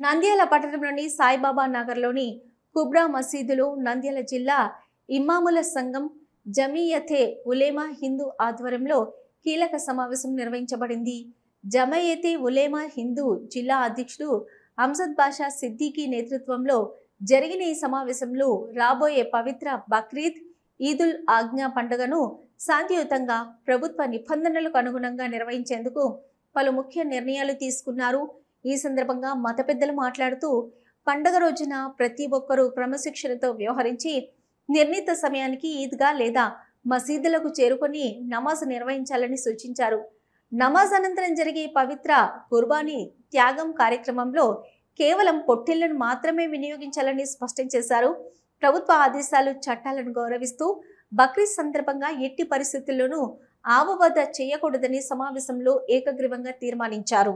నంద్యాల పట్టణంలోని సాయిబాబా నగర్లోని కుబ్రా మసీదులో నంద్యాల జిల్లా ఇమాముల సంఘం జమీయతే ఉలేమా హిందూ ఆధ్వర్యంలో కీలక సమావేశం నిర్వహించబడింది. జమయతే ఉలేమా హిందూ జిల్లా అధ్యక్షుడు అంజద్ బాషా సిద్దికీ నేతృత్వంలో జరిగిన ఈ సమావేశంలో రాబోయే పవిత్ర బక్రీద్ ఈదుల్ ఆజ్ఞా పండుగను శాంతియుతంగా ప్రభుత్వ నిబంధనలకు అనుగుణంగా నిర్వహించేందుకు పలు ముఖ్య నిర్ణయాలు తీసుకున్నారు. ఈ సందర్భంగా మత పెద్దలు మాట్లాడుతూ పండుగ రోజున ప్రతి ఒక్కరూ క్రమశిక్షణతో వ్యవహరించి నిర్ణీత సమయానికి ఈద్గా లేదా మసీదులకు చేరుకొని నమాజ్ నిర్వహించాలని సూచించారు. నమాజ్ అనంతరం జరిగే పవిత్ర కుర్బానీ త్యాగం కార్యక్రమంలో కేవలం పొట్టేళ్లను మాత్రమే వినియోగించాలని స్పష్టం చేశారు. ప్రభుత్వ ఆదేశాలు చట్టాలను గౌరవిస్తూ బక్రీద్ సందర్భంగా ఎట్టి పరిస్థితుల్లోనూ ఆవువధ చేయకూడదని సమావేశంలో ఏకగ్రీవంగా తీర్మానించారు.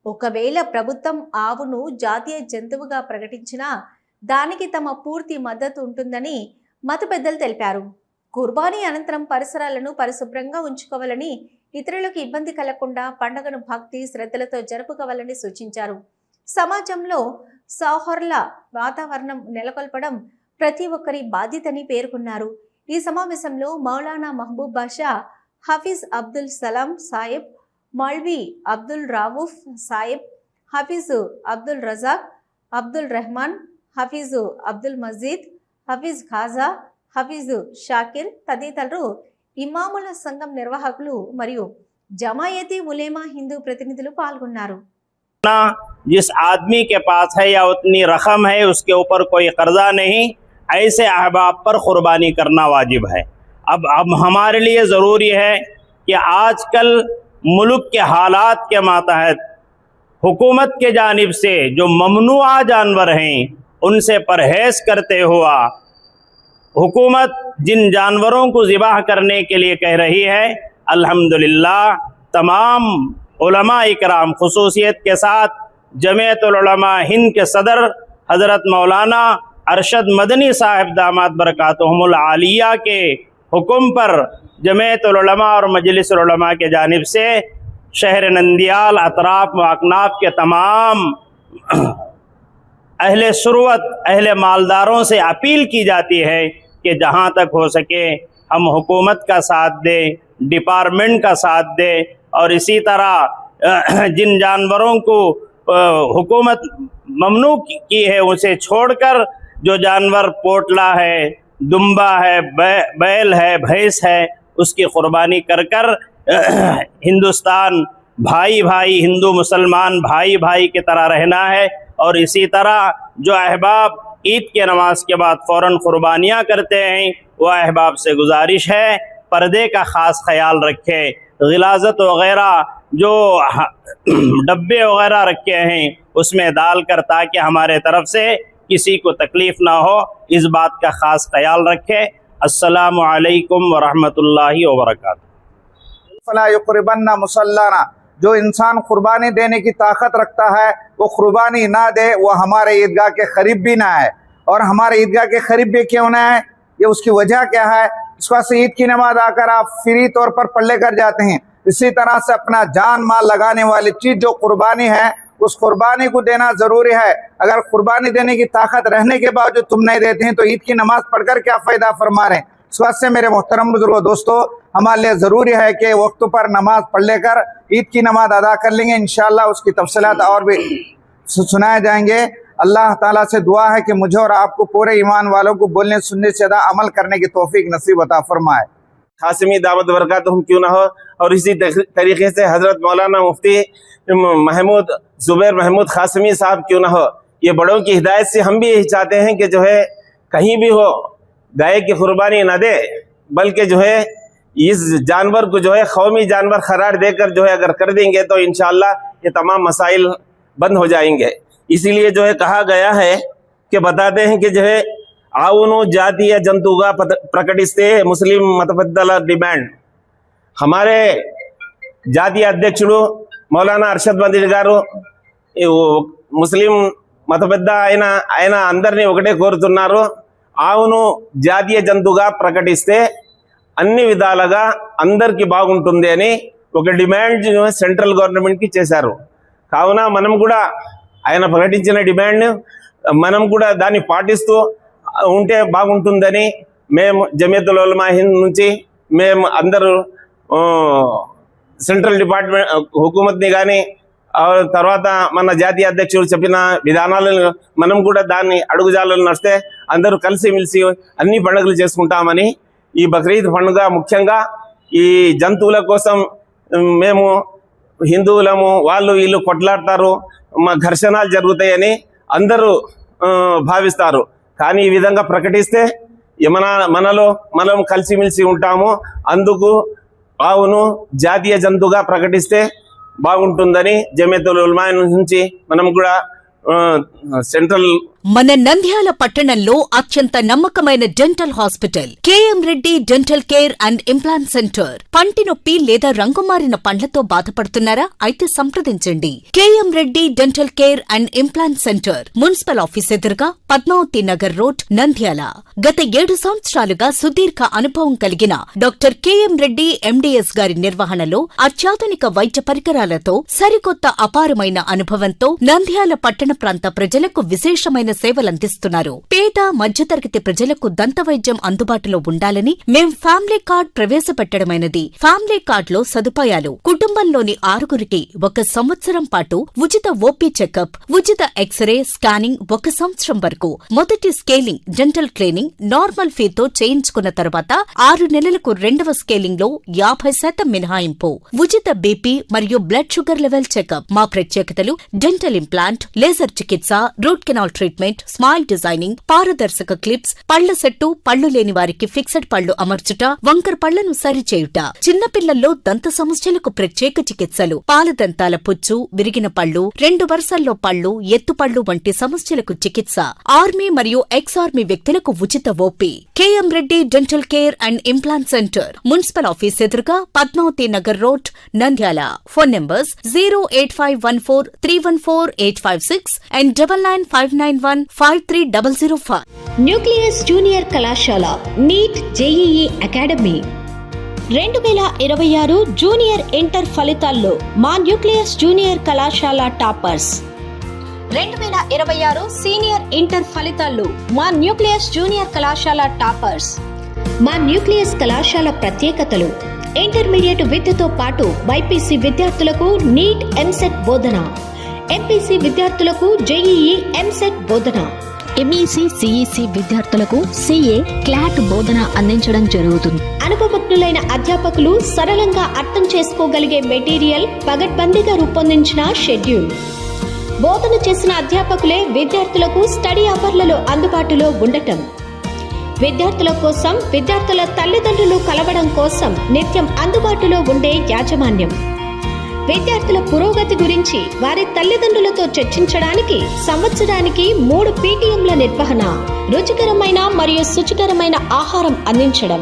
ఒకవేళ ప్రభుత్వం ఆవును జాతీయ జంతువుగా ప్రకటించినా దానికి తమ పూర్తి మద్దతు ఉంటుందని మత పెద్దలు తెలిపారు. కుర్బానీ అనంతరం పరిసరాలను పరిశుభ్రంగా ఉంచుకోవాలని, ఇతరులకు ఇబ్బంది కలగకుండా పండుగను భక్తి శ్రద్ధలతో జరుపుకోవాలని సూచించారు. సమాజంలో సౌహార్ద వాతావరణం నెలకొల్పడం ప్రతి ఒక్కరి బాధ్యతని పేర్కొన్నారు. ఈ సమావేశంలో మౌలానా మహబూబ్ బాషా, హఫీజ్ అబ్దుల్ సలాం సాయబ్, మౌల్వీ అబ్దుల్ రావుఫ్ సాయబ్, హఫీజ్ అబ్దుల్ రజాక్, అబ్దుల్ రెహమాన్, హఫీజ్ అబ్దుల్ మజీద్, హఫీజ్ ఖాజా, హఫీజ్ షాకిర్ తదితరులు ఇమాముల సంఘం నిర్వాహకులు మరియు జమాయతే ఉలేమా హిందూ ప్రతినిధులు పాల్గొన్నారు. जिस आदमी के पास है या उतनी रकम है उसके ऊपर कोई कर्जा नहीं, ऐसे अहबाब पर कुर्बानी करना वाजिब है। अब हमारे लिए ज़रूरी है कि आजकल मुल्क के हालात के मातहत हुकूमत के जानिब से जो ममनुआ जानवर हैं उनसे परहेज़ करते हुआ हुकूमत जिन जानवरों को ज़िबाह करने के लिए कह रही है, अल्हम्दुलिल्लाह तमाम उलमा इकराम खुसूसियत के साथ जमीयतुल उलमा हिंद के सदर हज़रत मौलाना अरशद मदनी साहिब दामाद बरकातुहुमुल आलिया के हुक्म पर जमीयतुल उलमा और मजलिसुल उलमा के जानिब से शहर नंदियाल, अतराफ व अकनाफ के तमाम अहले सुरवत, अहले मालदारों से अपील की जाती है कि जहाँ तक हो सके हम हुकूमत का साथ दें, डिपार्टमेंट का साथ दें और इसी तरह जिन जानवरों को हुकूमत ममनू की है उसे छोड़कर जो जानवर पोटला है, दुम्बा है, बैल है, भैंस है, उसकी कुर्बानी कर कर हिंदुस्तान भाई भाई, हिंदू मुसलमान भाई भाई की तरह रहना है। और इसी तरह जो अहबाब ईद के नमाज के बाद फ़ौरन कुर्बानियाँ करते हैं वो अहबाब से गुजारिश है पर्दे का ख़ास ख्याल रखे, गिलाज़त वग़ैरह जो डब्बे वग़ैरह रखे हैं उसमें डाल कर ताकि हमारे तरफ से किसी को तकलीफ़ ना हो, इस बात का ख़ास ख्याल रखे। अस्सलामु अलैकुम व रहमतुल्लाहि व बरकातुहू। फला युक़रिबन्ना मुसल्लाना, जो इंसान कुर्बानी देने की ताकत रखता है वो कुर्बानी ना दे, वो हमारे ईदगाह के करीब भी ना है। और हमारे ईदगाह के करीब भी क्यों ना है, ये उसकी वजह क्या है? इस वक्त ईद की नमाज आकर आप फ्री तौर पर पढ़ कर जाते हैं। इसी तरह से अपना जान माल लगाने वाली चीज़ जो कुर्बानी है उस कुर्बानी को देना ज़रूरी है। अगर कुर्बानी देने की ताकत रहने के बावजूद तुम नहीं देते हैं तो ईद की नमाज पढ़कर क्या फ़ायदा फरमा रहे हैं। इस वक्त से मेरे मोहतरम बुजुर्गों दोस्तों, हमारे लिए ज़रूरी है कि वक्त पर नमाज पढ़ लेकर ईद की नमाज अदा कर लेंगे। इंशाअल्लाह उसकी तफसीलात और भी सुनाए जाएंगे। अल्लाह ताला से दुआ है कि मुझे और आपको पूरे ईमान वालों को बोलने सुनने से ज़्यादा अमल करने की तौफीक नसीब अता फरमाए। खासिमी दावत बरकातुहुम क्यों ना हो। और इसी तरीके से हज़रत मौलाना मुफ्ती महमूद ज़ुबैर महमूद खासिमी साहब क्यों ना हो। ये बड़ों की हिदायत से हम भी यही चाहते हैं कि जो है कहीं भी हो गाय की कुर्बानी ना दे, बल्कि जो है इस जानवर को जो है कौमी जानवर करार देकर जो है अगर कर देंगे तो इंशाअल्लाह ये तमाम मसाइल बंद हो जाएंगे। इसीलिए जो है कहा गया है कि बताते हैं कि जो है आउनु जातीय जंतुगा प्रकटिस्ते मुस्लिम मतबद्दल डिमांड। हमारे జాతీయ అధ్యక్షుడు మౌలానా అర్షద్ మదనీ గారు ముస్లిం మతబద్ధ ఆయన అందరినీ ఒకటే కోరుతున్నారు, ఆవును జాతీయ జంతువుగా ప్రకటిస్తే అన్ని విధాలుగా అందరికీ బాగుంటుంది అని ఒక డిమాండ్ సెంట్రల్ గవర్నమెంట్కి చేశారు. కావున మనం కూడా ఆయన ప్రకటించిన డిమాండ్ మనం కూడా దాన్ని పాటిస్తూ ఉంటే బాగుంటుందని మేము జమియతుల్ ఉలమా హింద్ నుంచి మేము అందరూ సెంట్రల్ డిపార్ట్మెంట్ హుకూమత్ని కానీ తర్వాత మన జాతీయ అధ్యక్షుడు చెప్పిన విధానాలను మనం కూడా దాన్ని అడుగుజాలను నడిస్తే అందరూ కలిసిమెలిసి అన్ని పండుగలు చేసుకుంటామని, ఈ బక్రీద్ పండుగ ముఖ్యంగా ఈ జంతువుల కోసం మేము హిందువులము వాళ్ళు వీళ్ళు కొట్లాడతారు, ఘర్షణలు జరుగుతాయని అందరూ భావిస్తారు. కానీ ఈ విధంగా ప్రకటిస్తే మనలో మనం కలిసిమెలిసి ఉంటాము. అందుకు ఆవును జాతీయ జంతువుగా ప్రకటిస్తే బాగుంటుందని జమియతుల్ ఉలమా నుంచి మనం కూడా సెంట్రల్ మన నంద్యాల పట్టణంలో అత్యంత నమ్మకమైన dental hospital KM Reddy dental care and implant centre. పంటి నొప్పి లేదా రంగుమారిన పండ్లతో బాధపడుతున్నారా? అయితే సంప్రదించండి. KM Reddy dental care and implant centre, municipal office ఎదురుగా, పద్మావతి నగర్ రోడ్, నంద్యాల. గత 7 సంవత్సరాలుగా సుదీర్ఘ అనుభవం కలిగిన డాక్టర్ కేఎం రెడ్డి ఎండిఎస్ గారి నిర్వహణలో అత్యాధునిక వైద్య పరికరాలతో సరికొత్త అపారమైన అనుభవంతో నంద్యాల పట్టణ ప్రాంత ప్రజలకు విశేషమైన సేవలందిస్తున్నారు. పేద మధ్యతరగతి ప్రజలకు దంతవైద్యం అందుబాటులో ఉండాలని మేం ఫ్యామిలీ కార్డ్ ప్రవేశపెట్టడమైనది. ఫ్యామిలీ కార్డ్ లో సదుపాయాలు: కుటుంబంలోని 6గురికి 1 సంవత్సరం పాటు ఉచిత ఓపీ చెకప్, ఉచిత ఎక్స్రే స్కానింగ్ 1 సంవత్సరం వరకు, మొదటి స్కేలింగ్ డెంటల్ క్లీనింగ్ నార్మల్ ఫీతో చేయించుకున్న తర్వాత 6 నెలలకు 2వ స్కేలింగ్ లో 50% మినహాయింపు, ఉచిత బీపీ మరియు బ్లడ్ షుగర్ లెవెల్ చెకప్. మా ప్రత్యేకతలు: డెంటల్ ఇంప్లాంట్, లేజర్ చికిత్స, root canal treatment, smile designing, పారదర్శక క్లిప్స్, పళ్ల సెట్టు, పళ్లు లేని వారికి ఫిక్సెడ్ పళ్లు అమర్చుట, వంకర పళ్లను సరిచేయుట, చిన్నపిల్లల్లో దంత సమస్యలకు ప్రత్యేక చికిత్సలు, పాలదంతాల పుచ్చు, విరిగిన పళ్లు, 2 వరుసల్లో పళ్లు, ఎత్తుపళ్లు వంటి సమస్యలకు చికిత్స, ఆర్మీ మరియు ఎక్స్ ఆర్మీ వ్యక్తులకు ఉచిత OP. KM Reddy dental care and implant centre, municipal office ఎదురుగా, Padmavati Nagar road, Nandyal. Phone numbers 08514314856 and 9959153005. Nucleus junior కళాశాల NEET JEE academy 2026 junior inter ఫలితాల్లో మా న్యూక్లియస్ జూనియర్ కళాశాల టాపర్స్. 2026 సీనియర్ ఇంటర్ ఫలితాల్లో మా న్యూక్లియస్ జూనియర్ కళాశాల టాపర్స్. మా న్యూక్లియస్ కళాశాల ప్రత్యేకతలు: ఇంటర్మీడియట్ విద్యతో పాటు బైపీసీ విద్యార్థులకు నీట్ ఎంసెట్ బోధన, ఎంపీసీ విద్యార్థులకు జేఈఈ ఎంసెట్ బోధన, ఎంఈసీ సిఈసీ విద్యార్థులకు సిఏ క్లాట్ బోధన అందించడం జరుగుతుంది. అనుభవజ్ఞులైన అధ్యాపకులు సరళంగా అర్థం చేసుకోగలిగే మెటీరియల్, పగడ్బందీగా రూపొందించిన షెడ్యూల్. బోధన చేసిన అధ్యాపకులే విద్యార్థులకు స్టడీ అవర్లలో అందుబాటులో ఉండటం. విద్యార్థుల కోసం విద్యార్థుల తల్లిదండ్రులు కలవడం కోసం నిత్యం అందుబాటులో ఉండే యాజమాన్యం. విద్యార్థుల పురోగతి గురించి వారి తల్లిదండ్రులతో చర్చించడానికి సంవత్సరానికి 3 పీటీఎంల నిర్వహణ, రుచికరమైన మరియు శుచికరమైన ఆహారం అందించడం,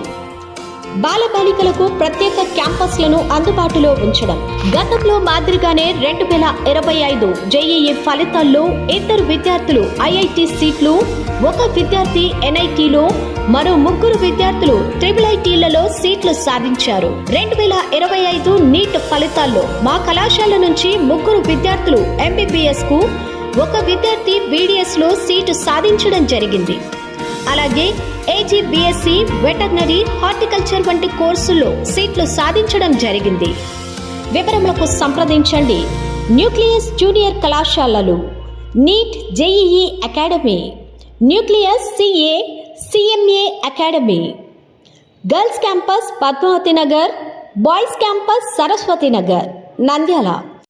బాలబాలికలకు ప్రత్యేక క్యాంపస్లను అందుబాటులో ఉంచడం. గతంలో మాదిరిగానే 2025 జేఈఈ ఫలితాల్లో 2 విద్యార్థులు ఐఐటి సీట్లు, 1 విద్యార్థి ఎన్ఐటిలో, మరో 3 విద్యార్థులు ట్రిపుల్ఐటీలలో సీట్లు సాధించారు. 2025 నీట్ ఫలితాల్లో మా కళాశాల నుంచి 3 విద్యార్థులు ఎంబీబీఎస్ కు, 1 విద్యార్థి బీడీఎస్ లో సీటు సాధించడం జరిగింది. అలాగే ఏజీ బీఎస్సీ, వెటర్నరీ, హార్టికల్చర్ వంటి కోర్సుల్లో సీట్లు సాధించడం జరిగింది. వివరములకు సంప్రదించండి. న్యూక్లియస్ జూనియర్ కళాశాలలు, NEET JEE academy, nucleus CA CMA academy, girls campus Padmavati Nagar, boys campus Saraswati Nagar, Nandyal.